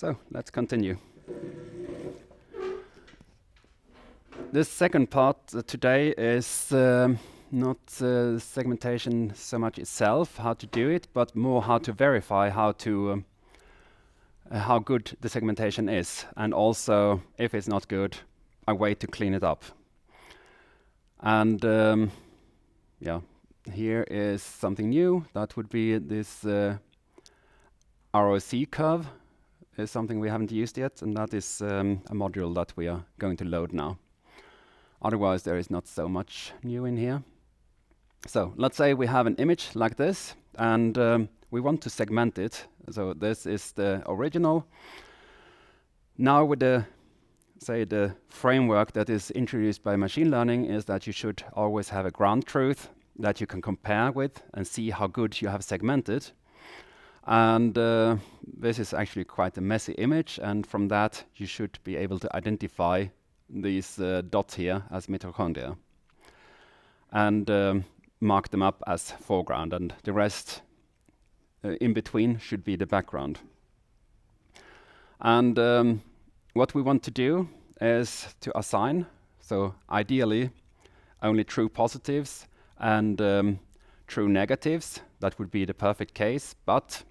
So let's continue. This second part today is not segmentation so much itself, how to do it, but more how to verify how good the segmentation is, and also if it's not good, a way to clean it up. And yeah, here is something new. That would be this ROC curve. Is something we haven't used yet, and that is a module that we are going to load now. Otherwise, there is not so much new in here. So let's say we have an image like this, and we want to segment it. So this is the original. Now with the framework that is introduced by machine learning is that you should always have a ground truth that you can compare with and see how good you have segmented. And this is actually quite a messy image, and from that you should be able to identify these dots here as mitochondria and mark them up as foreground, and the rest in between should be the background. And what we want to do is to assign, so ideally only true positives and true negatives. That would be the perfect case, but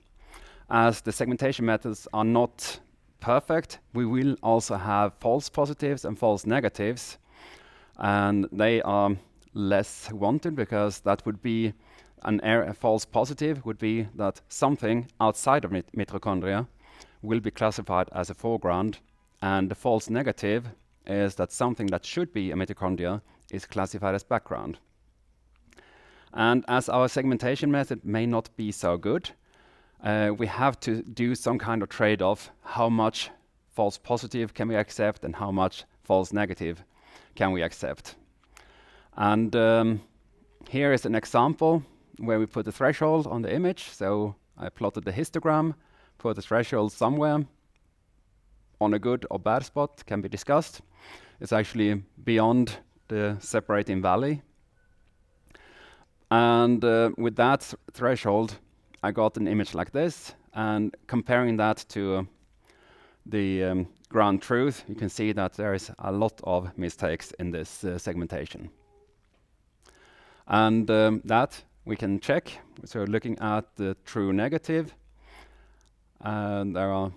as the segmentation methods are not perfect, we will also have false positives and false negatives, and they are less wanted because that would be a false positive would be that something outside of mitochondria will be classified as a foreground, and the false negative is that something that should be a mitochondria is classified as background. And as our segmentation method may not be so good, we have to do some kind of trade-off. How much false positive can we accept and how much false negative can we accept? And here is an example where we put a threshold on the image. So I plotted the histogram, put the threshold somewhere on a good or bad spot, can be discussed. It's actually beyond the separating valley. And with that threshold, I got an image like this, and comparing that to the ground truth, you can see that there is a lot of mistakes in this segmentation. And that we can check. So looking at the true negative, and there are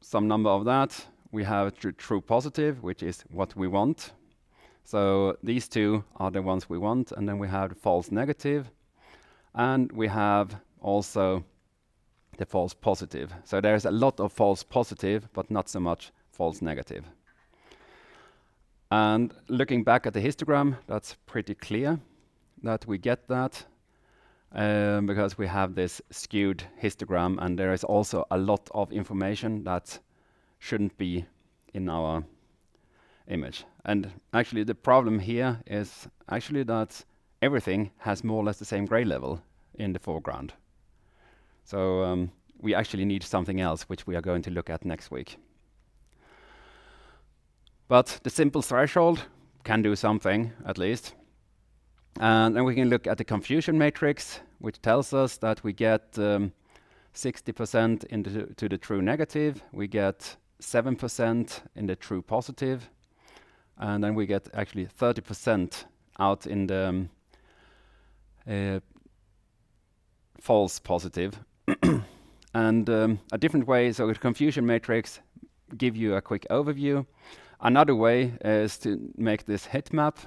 some number of that. We have true positive, which is what we want. So these two are the ones we want, and then we have the false negative, and we have also the false positive. So there's a lot of false positive, but not so much false negative. And looking back at the histogram, that's pretty clear that we get that because we have this skewed histogram, and there is also a lot of information that shouldn't be in our image. And actually the problem here is actually that everything has more or less the same grade level in the foreground. So we actually need something else, which we are going to look at next week. But the simple threshold can do something, at least. And then we can look at the confusion matrix, which tells us that we get 60% to the true negative, we get 7% in the true positive, and then we get actually 30% out in the false positive. And a different way, so the confusion matrix give you a quick overview. Another way is to make this heat map,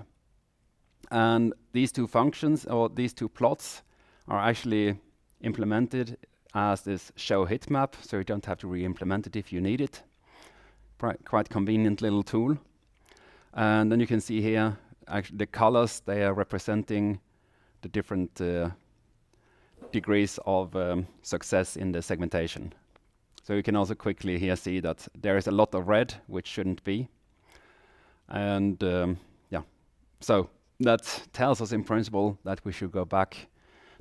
and these two functions or these two plots are actually implemented as this show heat map, so you don't have to re-implement it if you need it. Quite convenient little tool. And then you can see here actually the colors, they are representing the different degrees of success in the segmentation. So you can also quickly here see that there is a lot of red, which shouldn't be. And yeah, so that tells us in principle that we should go back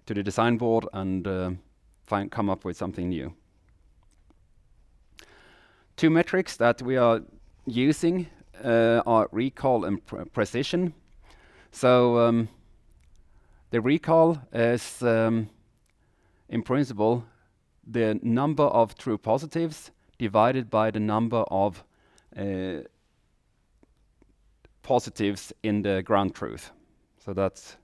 to the design board and come up with something new. Two metrics that we are using are recall and precision. So the recall is in principle the number of true positives divided by the number of positives in the ground truth. So that's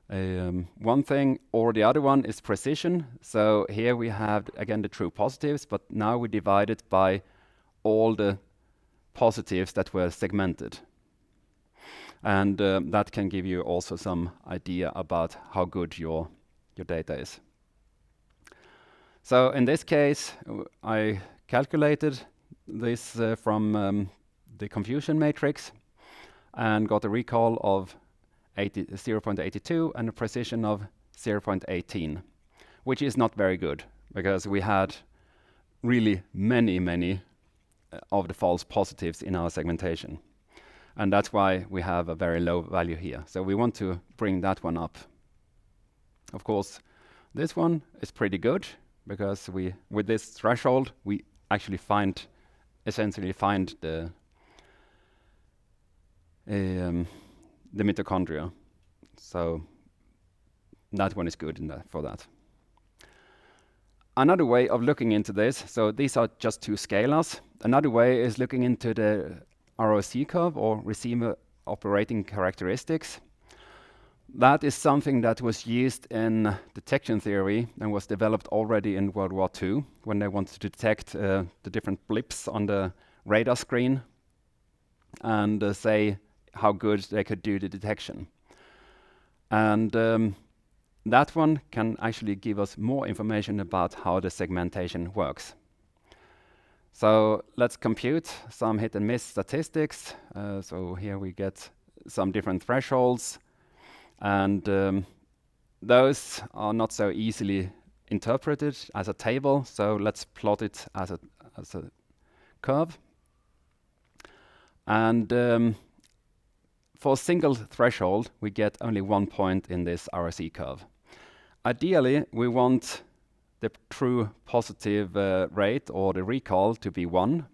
one thing, or the other one is precision. So here we have again the true positives, but now we divide it by all the positives that were segmented. And that can give you also some idea about how good your data is. So in this case, I calculated this from the confusion matrix and got a recall of 0.82 and a precision of 0.18, which is not very good because we had really many of the false positives in our segmentation. And that's why we have a very low value here. So we want to bring that one up. Of course, this one is pretty good because with this threshold, we actually essentially find the mitochondria. So that one is good for that. Another way of looking into this, so these are just two scalars. Another way is looking into the ROC curve, or receiver operating characteristics. That is something that was used in detection theory and was developed already in World War II when they wanted to detect the different blips on the radar screen and say how good they could do the detection. And that one can actually give us more information about how the segmentation works. So let's compute some hit and miss statistics. So here we get some different thresholds, and those are not so easily interpreted as a table. So let's plot it as a curve. And for a single threshold, we get only 1 point in this ROC curve. Ideally, we want the true positive rate or the recall to be 1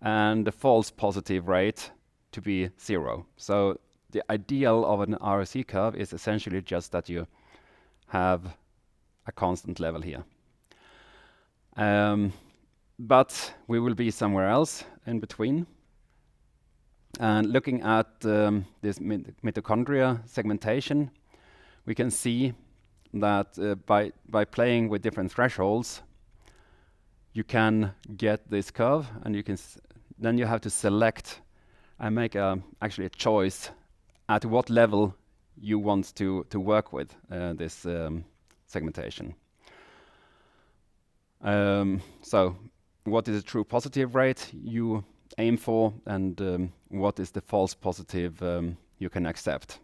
and the false positive rate to be 0. So the ideal of an ROC curve is essentially just that you have a constant level here. But we will be somewhere else in between. And looking at this mitochondria segmentation, we can see that by playing with different thresholds, you can get this curve, and you can then you have to select and make actually a choice at what level you want to work with this segmentation. So what is the true positive rate you aim for, and what is the false positive you can accept?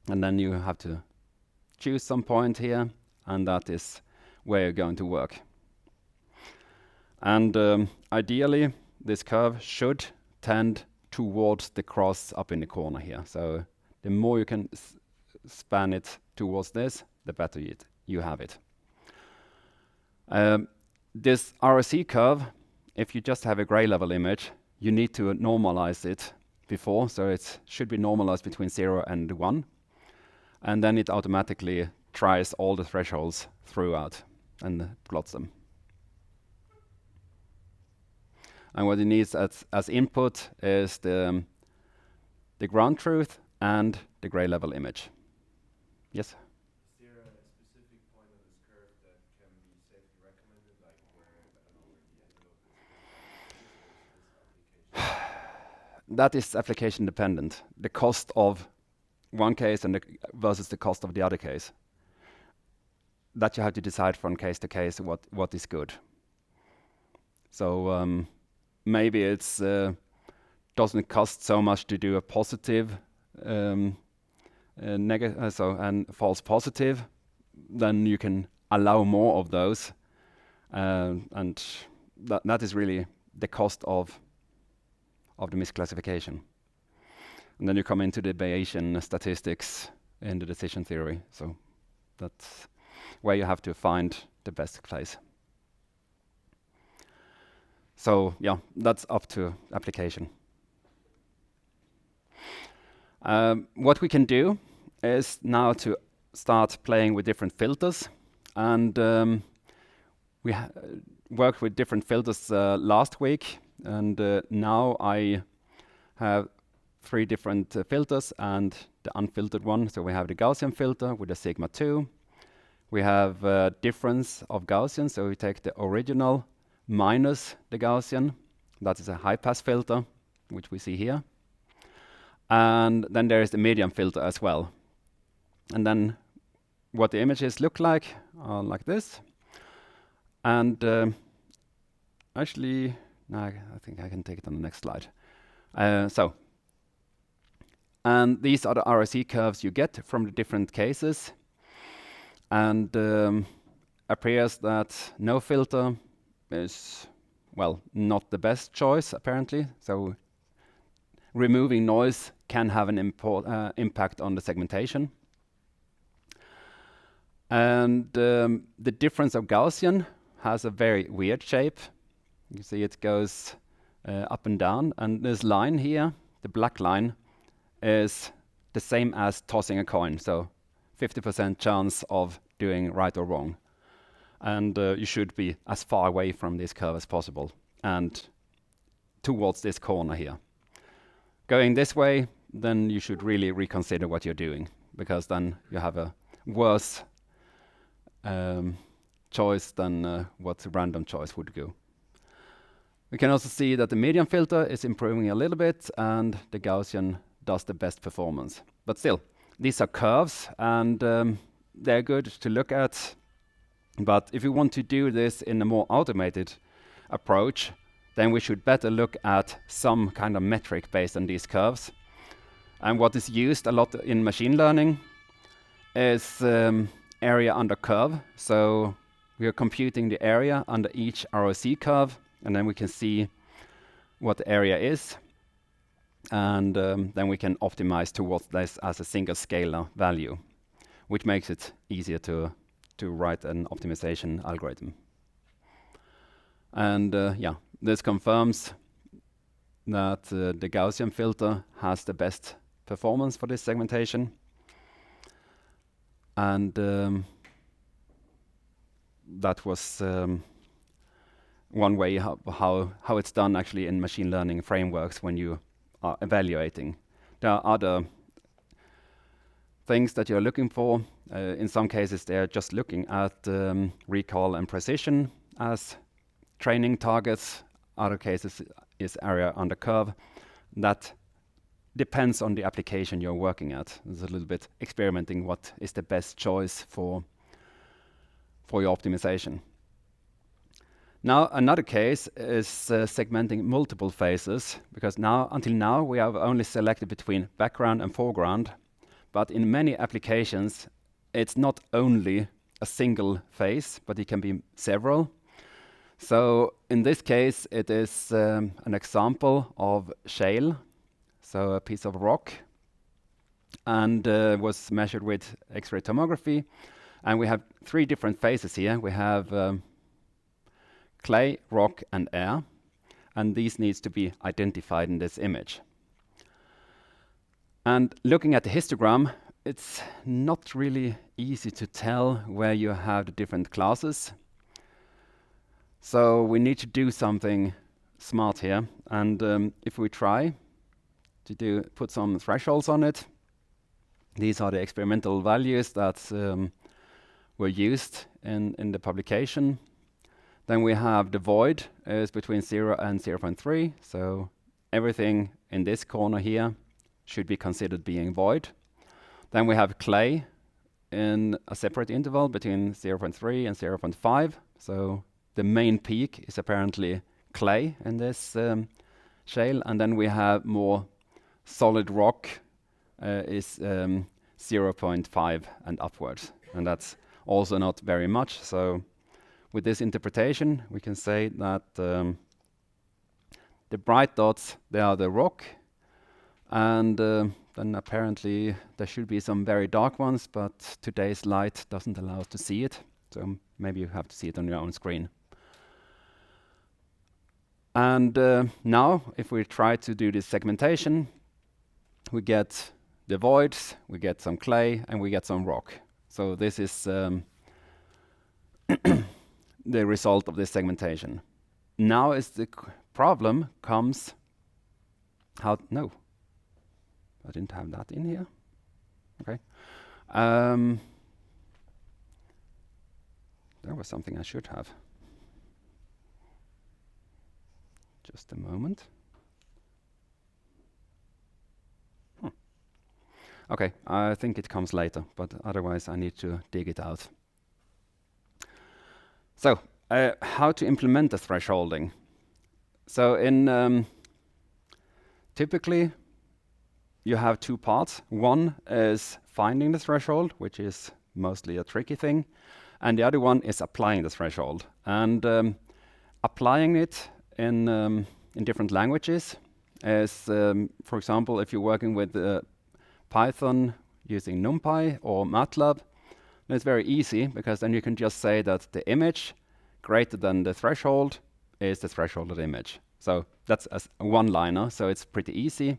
And then you have to choose some point here, and that is where you're going to work. And ideally, this curve should tend towards the cross up in the corner here. So the more you can span it towards this, the better you have it. This ROC curve, if you just have a gray level image, you need to normalize it before, so it should be normalized between 0 and 1. And then it automatically tries all the thresholds throughout and plots them. And what it needs as input is the ground truth and the gray level image. Yes? Is there a specific point on this curve that can be safely recommended, like where, I don't know, where the end of this application? That is application dependent. The cost of one case and versus the cost of the other case. That you have to decide from case to case what is good. So maybe it's doesn't cost so much to do a positive and false positive, then you can allow more of those, and that is really the cost of the misclassification. And then you come into the Bayesian statistics in the decision theory. So that's where you have to find the best place. So yeah, that's up to application. What we can do is now to start playing with different filters, and worked with different filters last week, and now I have 3 different filters and the unfiltered one. So we have the Gaussian filter with a sigma 2. We have difference of Gaussian, so we take the original minus the Gaussian. That is a high-pass filter, which we see here. And then there is the medium filter as well. And then what the images look like are like this. And actually, no, I think I can take it on the next slide. And these are the ROC curves you get from the different cases. And appears that no filter is, well, not the best choice, apparently. So removing noise can have an impact on the segmentation. And the difference of Gaussian has a very weird shape. You see it goes up and down. And this line here, the black line, is the same as tossing a coin. So 50% chance of doing right or wrong. And you should be as far away from this curve as possible and towards this corner here. Going this way, then you should really reconsider what you're doing, because then you have a worse choice than what random choice would do. We can also see that the medium filter is improving a little bit and the Gaussian does the best performance. But still, these are curves and they're good to look at. But if we want to do this in a more automated approach, then we should better look at some kind of metric based on these curves. And what is used a lot in machine learning is area under curve. So we are computing the area under each ROC curve, and then we can see what the area is. And then we can optimize towards this as a single scalar value, which makes it easier to write an optimization algorithm. And yeah, this confirms that the Gaussian filter has the best performance for this segmentation. And that was one way how it's done actually in machine learning frameworks when you are evaluating. There are other things that you're looking for. In some cases, they're just looking at recall and precision as training targets. Other cases is area under curve. That depends on the application you're working at. There's a little bit experimenting what is the best choice for your optimization. Now, another case is segmenting multiple phases, because until now, we have only selected between background and foreground. But in many applications, it's not only a single phase, but it can be several. So in this case, it is an example of shale, so a piece of rock, and was measured with X-ray tomography. And we have 3 different phases here. We have clay, rock, and air. And these needs to be identified in this image. And looking at the histogram, it's not really easy to tell where you have the different classes. So we need to do something smart here. And if we try to put some thresholds on it, these are the experimental values that were used in the publication. Then we have the void is between 0 and 0.3. So everything in this corner here should be considered being void. Then we have clay in a separate interval between 0.3 and 0.5. So the main peak is apparently clay in this shale. And then we have more solid rock is 0.5 and upwards. And that's also not very much. So with this interpretation, we can say that the bright dots, they are the rock. And then apparently there should be some very dark ones, but today's light doesn't allow us to see it. So maybe you have to see it on your own screen. And now, if we try to do this segmentation, we get the voids, we get some clay, and we get some rock. So this is the result of this segmentation. Now is the problem comes how, no, I didn't have that in here. Okay. There was something I should have. Just a moment. Okay, I think it comes later, but otherwise I need to dig it out. So, how to implement the thresholding? So in typically you have two parts. One is finding the threshold, which is mostly a tricky thing, and the other one is applying the threshold. And applying it in different languages is, for example, if you're working with Python using NumPy or MATLAB, then it's very easy because then you can just say that the image greater than the threshold is the threshold of the image. So that's a one-liner, so it's pretty easy.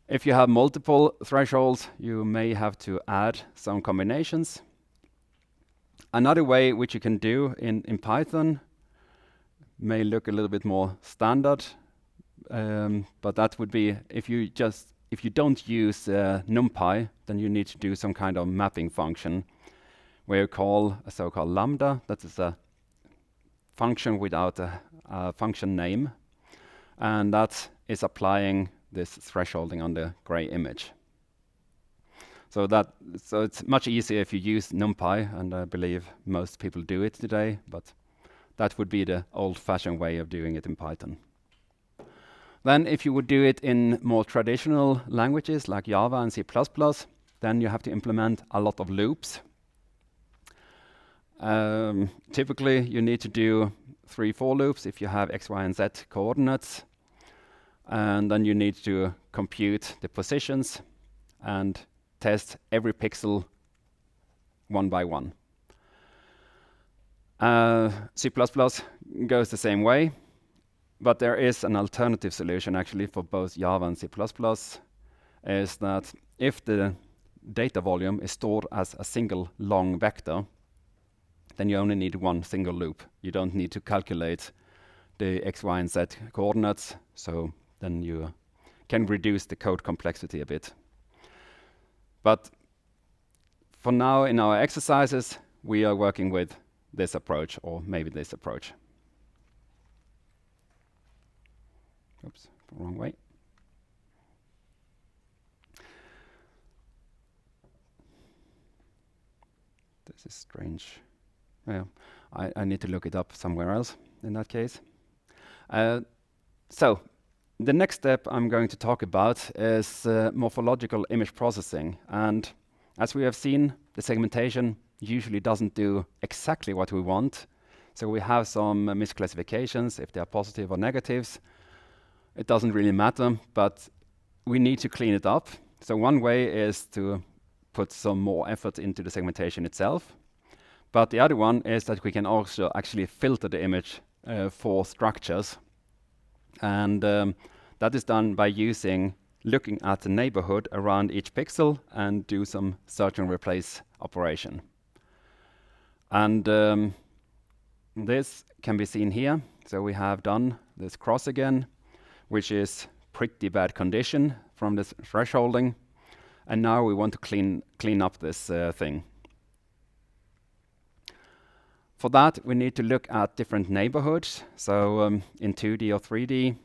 If you have multiple thresholds, you may have to add some combinations. Another way which you can do in Python may look a little bit more standard, but that would be if you don't use NumPy, then you need to do some kind of mapping function where you call a so-called lambda. That is a function without a function name, and that is applying this thresholding on the gray image. So it's much easier if you use NumPy, and I believe most people do it today, but that would be the old-fashioned way of doing it in Python. Then if you would do it in more traditional languages like Java and C++, then you have to implement a lot of loops. Typically, you need to do 3 for loops if you have x, y, and z coordinates. And then you need to compute the positions and test every pixel one by one. C++ goes the same way, but there is an alternative solution actually for both Java and C++, is that if the data volume is stored as a single long vector, then you only need one single loop. You don't need to calculate the x, y, and z coordinates, so then you can reduce the code complexity a bit. But for now, in our exercises, we are working with this approach, or maybe this approach. Oops, wrong way. This is strange. Well, I need to look it up somewhere else in that case. So the next step I'm going to talk about is morphological image processing. And as we have seen, the segmentation usually doesn't do exactly what we want. So we have some misclassifications, if they are positive or negatives. It doesn't really matter, but we need to clean it up. So one way is to put some more effort into the segmentation itself. But the other one is that we can also actually filter the image for structures. And that is done by looking at the neighborhood around each pixel and do some search and replace operation. And this can be seen here. So we have done this cross again, which is pretty bad condition from this thresholding. And now we want to clean up this thing. For that, we need to look at different neighborhoods. So in 2D or 3D,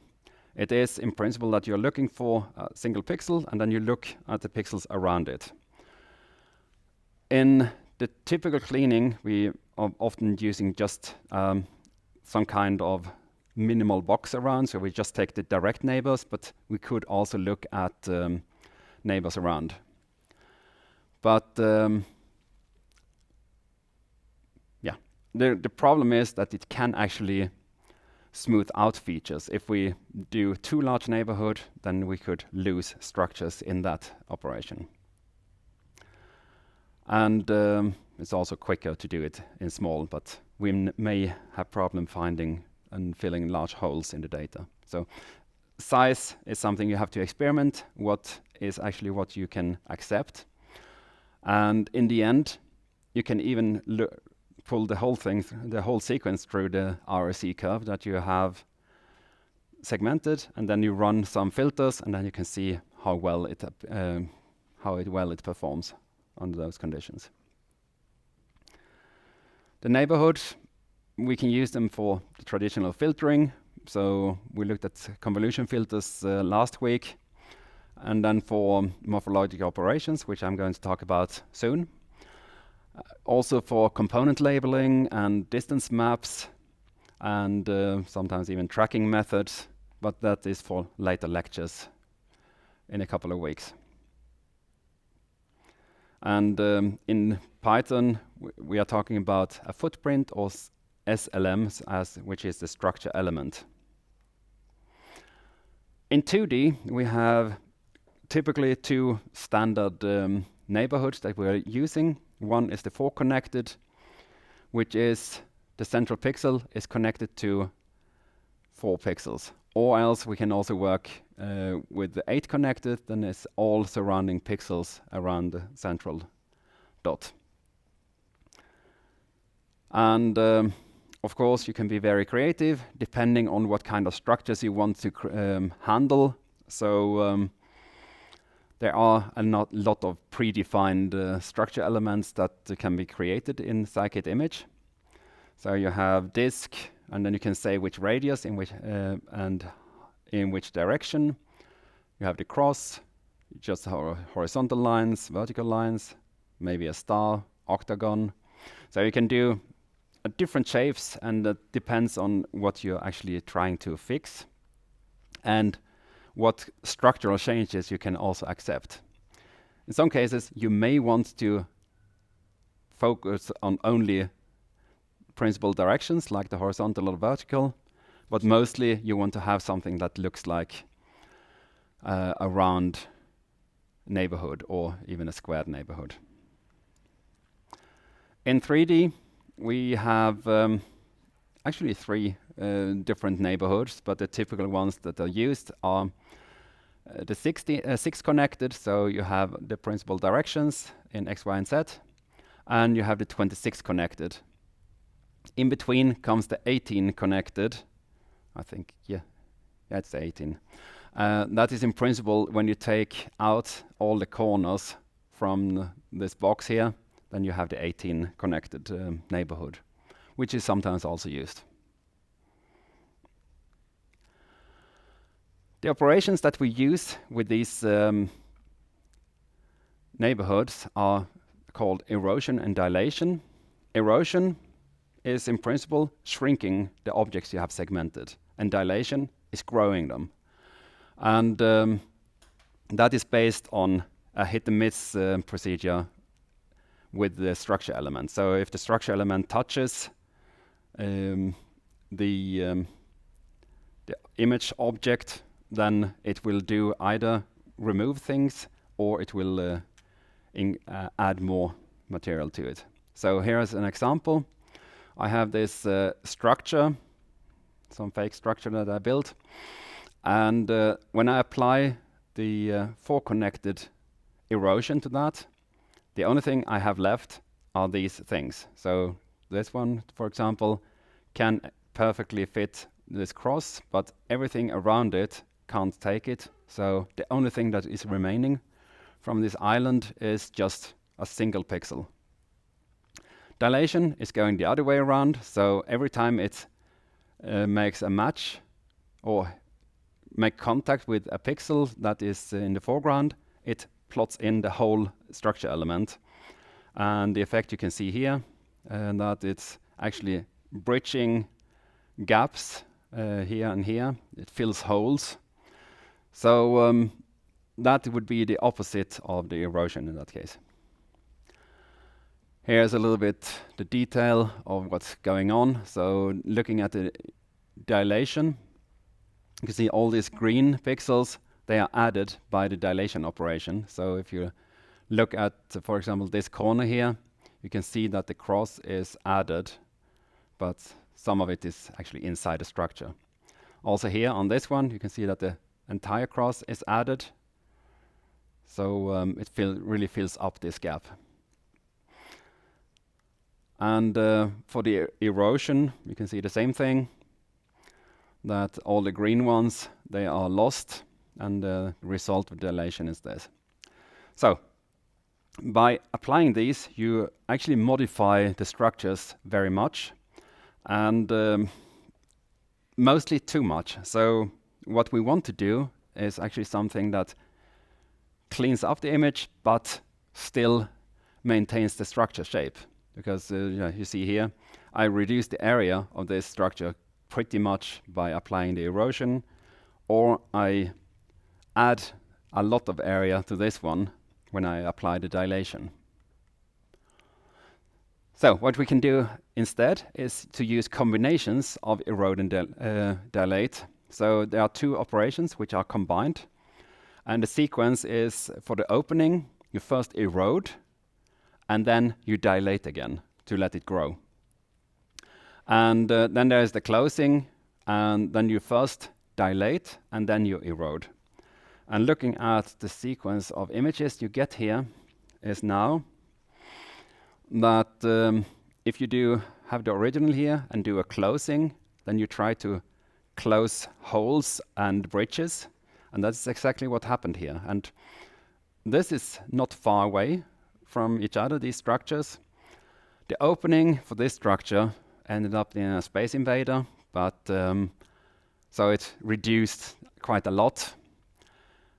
it is in principle that you're looking for a single pixel, and then you look at the pixels around it. In the typical cleaning, we are often using just some kind of minimal box around, so we just take the direct neighbors, but we could also look at neighbors around. But the problem is that it can actually smooth out features. If we do too large neighborhood, then we could lose structures in that operation. And it's also quicker to do it in small, but we may have problem finding and filling large holes in the data. So size is something you have to experiment, what is actually what you can accept. And in the end, you can even pull the whole thing, the whole sequence through the ROC curve that you have segmented, and then you run some filters, and then you can see how well it performs under those conditions. The neighborhoods, we can use them for the traditional filtering. So we looked at convolution filters last week, and then for morphological operations, which I'm going to talk about soon. Also for component labeling and distance maps, and sometimes even tracking methods, but that is for later lectures in a couple of weeks. And in Python, we are talking about a footprint or SLM, which is the structure element. In 2D, we have typically two standard neighborhoods that we are using. One is the 4-connected, which is the central pixel is connected to 4 pixels. Or else we can also work with the 8-connected, then it's all surrounding pixels around the central dot. And of course, you can be very creative depending on what kind of structures you want to handle. So there are a lot of predefined structure elements that can be created in scikit image. So you have disk, and then you can say which radius in which and in which direction. You have the cross, just horizontal lines, vertical lines, maybe a star, octagon. So you can do different shapes, and that depends on what you're actually trying to fix and what structural changes you can also accept. In some cases, you may want to focus on only principal directions, like the horizontal or vertical, but mostly you want to have something that looks like a round neighborhood or even a squared neighborhood. In 3D, we have actually 3 different neighborhoods, but the typical ones that are used are the 6 connected, so you have the principal directions in X, Y, and Z, and you have the 26 connected. In between comes the 18 connected. I think, yeah, it's 18. That is in principle when you take out all the corners from this box here, then you have the 18 connected neighborhood, which is sometimes also used. The operations that we use with these neighborhoods are called erosion and dilation. Erosion is in principle shrinking the objects you have segmented, and dilation is growing them. And that is based on a hit and miss procedure with the structure element. So if the structure element touches the image object, then it will do either remove things or it will add more material to it. So here is an example. I have this structure, some fake structure that I built, and when I apply the 4-connected erosion to that, the only thing I have left are these things. So this one, for example, can perfectly fit this cross, but everything around it can't take it. So the only thing that is remaining from this island is just a single pixel. Dilation is going the other way around. So every time it makes a match or make contact with a pixel that is in the foreground, it plots in the whole structure element. And the effect you can see here, that it's actually bridging gaps here and here. It fills holes. So that would be the opposite of the erosion in that case. Here's a little bit the detail of what's going on. So looking at the dilation, you can see all these green pixels, they are added by the dilation operation. So if you look at, for example, this corner here, you can see that the cross is added, but some of it is actually inside the structure. Also here on this one, you can see that the entire cross is added. So it really fills up this gap. And for the erosion, you can see the same thing, that all the green ones, they are lost, and the result of dilation is this. So by applying these, you actually modify the structures very much, and mostly too much. So what we want to do is actually something that cleans up the image, but still maintains the structure shape. Because you see here, I reduce the area of this structure pretty much by applying the erosion, or I add a lot of area to this one when I apply the dilation. So what we can do instead is to use combinations of erode and dilate. So there are two operations which are combined, and the sequence is for the opening, you first erode, and then you dilate again to let it grow. And then there's the closing, and then you first dilate, and then you erode. And looking at the sequence of images you get here is now that if you have the original here and do a closing, then you try to close holes and bridges, and that's exactly what happened here. And this is not far away from each other, these structures. The opening for this structure ended up in a space invader, but so it reduced quite a lot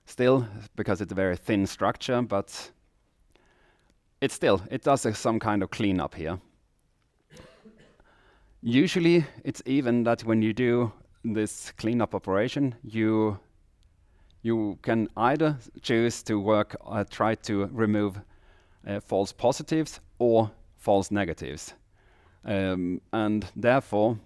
still, because it's a very thin structure, but it does some kind of cleanup here. Usually it's even that when you do this cleanup operation, you can either choose to try to remove false positives or false negatives. And therefore,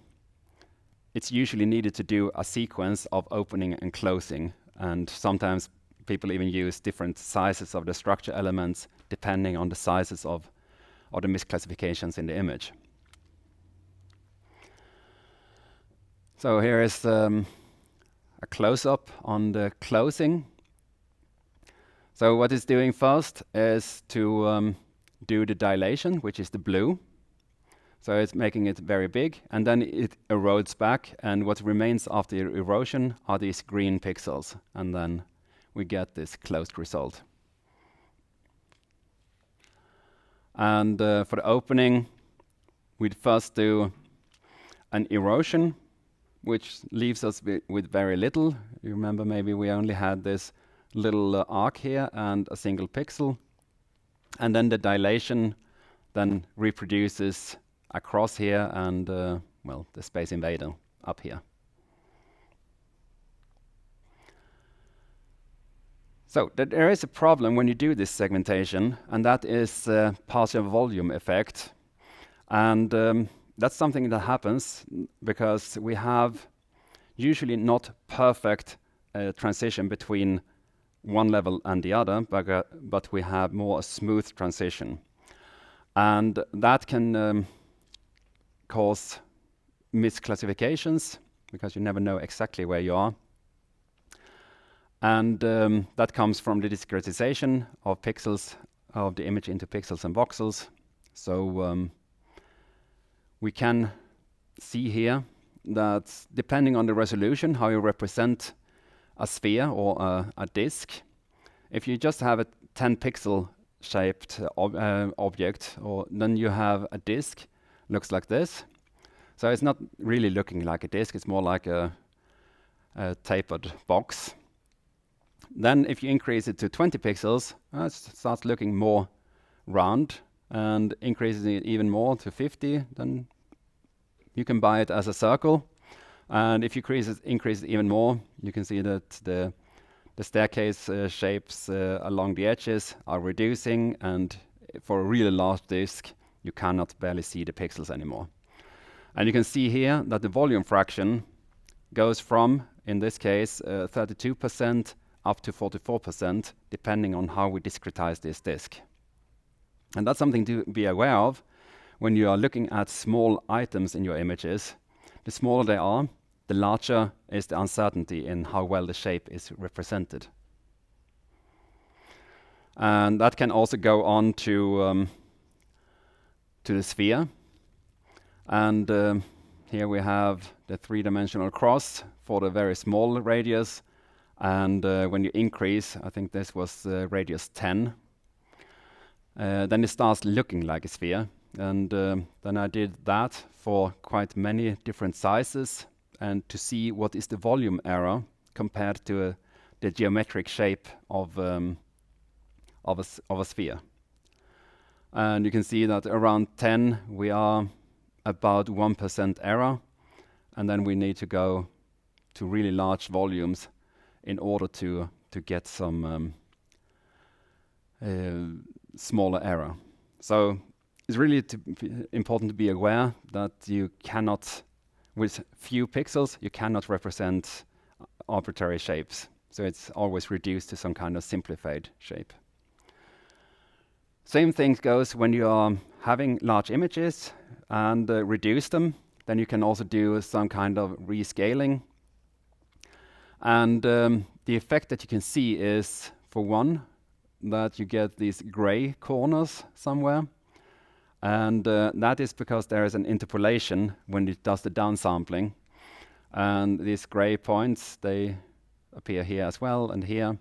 it's usually needed to do a sequence of opening and closing. And sometimes people even use different sizes of the structure elements depending on the sizes of the misclassifications in the image. So here is a close-up on the closing. So what it's doing first is to do the dilation, which is the blue. So it's making it very big, and then it erodes back, and what remains after erosion are these green pixels, and then we get this closed result. And for the opening, we'd first do an erosion, which leaves us with very little. You remember, maybe we only had this little arc here and a single pixel. And then the dilation then reproduces across here and, well, the space invader up here. So there is a problem when you do this segmentation, and that is partial volume effect. And that's something that happens because we have usually not perfect transition between one level and the other, but we have more a smooth transition. And that can cause misclassifications because you never know exactly where you are. And that comes from the discretization of pixels, of the image into pixels and voxels. So we can see here that depending on the resolution, how you represent a sphere or a disk, if you just have a 10 pixel shaped object, or then you have a disk, looks like this. So it's not really looking like a disk, it's more like a tapered box. Then if you increase it to 20 pixels, it starts looking more round, and increases it even more to 50, then you can buy it as a circle. And if you increase it even more, you can see that the staircase shapes along the edges are reducing, and for a really large disk, you cannot barely see the pixels anymore. And you can see here that the volume fraction goes from, in this case, 32% up to 44%, depending on how we discretize this disk. And that's something to be aware of when you are looking at small items in your images. The smaller they are, the larger is the uncertainty in how well the shape is represented. And that can also go on to the sphere. And here we have the three-dimensional cross for the very small radius. And when you increase, I think this was radius 10, then it starts looking like a sphere. And then I did that for quite many different sizes and to see what is the volume error compared to the geometric shape of a sphere. And you can see that around 10 we are about 1% error, and then we need to go to really large volumes in order to get some smaller error. So it's really important to be aware that you cannot, with few pixels, you cannot represent arbitrary shapes. So it's always reduced to some kind of simplified shape. Same thing goes when you are having large images and reduce them. Then you can also do some kind of rescaling. And the effect that you can see is, for one, that you get these gray corners somewhere. And that is because there is an interpolation when it does the downsampling. And these gray points, they appear here as well and here.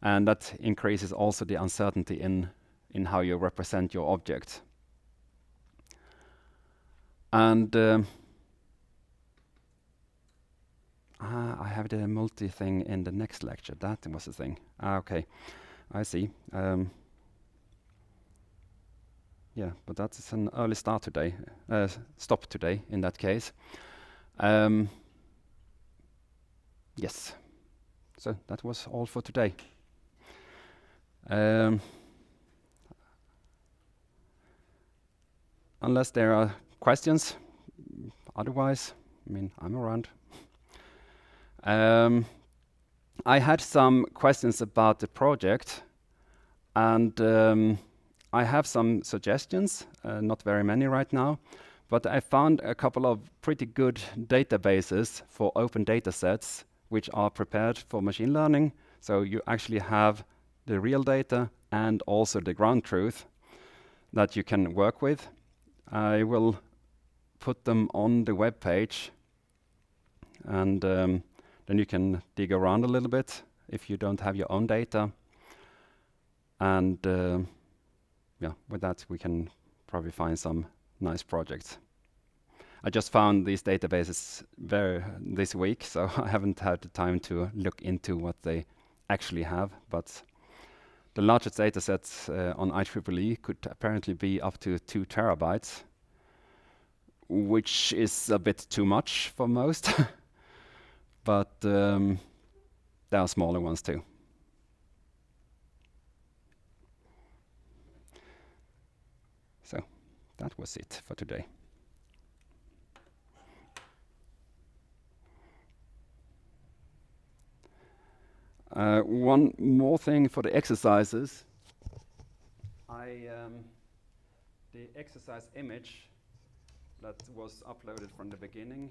And that increases also the uncertainty in how you represent your object. And I have the multi thing in the next lecture. That was the thing. Okay, I see. Yeah, but that's an early start today. Stop today in that case. Yes. So that was all for today. Unless there are questions, otherwise, I mean, I'm around. I had some questions about the project, and I have some suggestions, not very many right now, but I found a couple of pretty good databases for open data sets which are prepared for machine learning. So you actually have the real data and also the ground truth that you can work with. I will put them on the web page, and then you can dig around a little bit if you don't have your own data. And yeah, with that we can probably find some nice projects. I just found these databases this week, so I haven't had the time to look into what they actually have. But the largest data sets on IEEE could apparently be up to 2 terabytes, which is a bit too much for most. But there are smaller ones too. So that was it for today. One more thing for the exercises. The exercise image that was uploaded from the beginning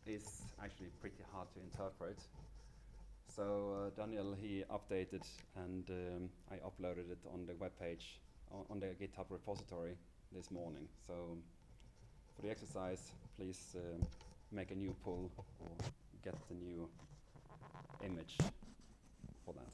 is actually pretty hard to interpret. So Daniel, he updated, and I uploaded it on the web page, on the GitHub repository this morning. So for the exercise, please make a new pull or get the new image for that.